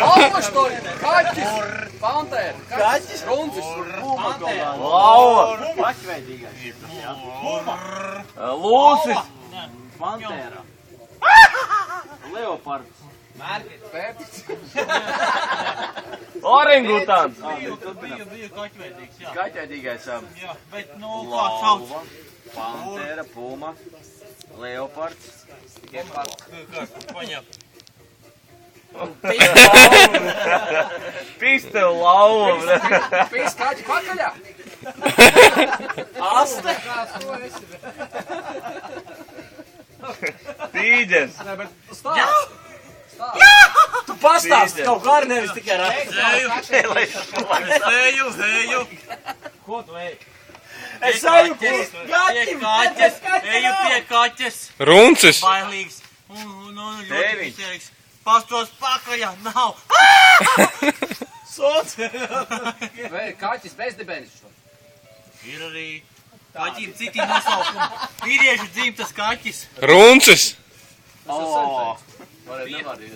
Lauva, što je? Kaķis! Pantēra! Kaķis! Runcis! Pantēra! Lauva! Pašveidīgais. Lūsis! Pantēra. Leopards. Pērtiķis! Orangutāns! Biju kaķveidīgs, jā. Kaķveidīgais. Jā, bet, nu, kā sauc? Lauva. Pantēra, puma. Leopards. Paņem. Pistev lauva! Pīs kaķi pakaļā! Aste! Tīģers! Stāst! Tu pastāsti kaut kā ar nevis tikai rakstu. Zēju. Ko tu ej? Es eju pie kaķes. Eju pie kaķes. Runcis! Bailīgs. Un ļoti izcerīgs. Pastos pakaļā. Nav. Sots! Vai kaķis bezdibenis šo? Ir arī kaķiem citi nosaukumi. Vīriešu dzimtas kaķis. Runcis! Varētu nevārīt.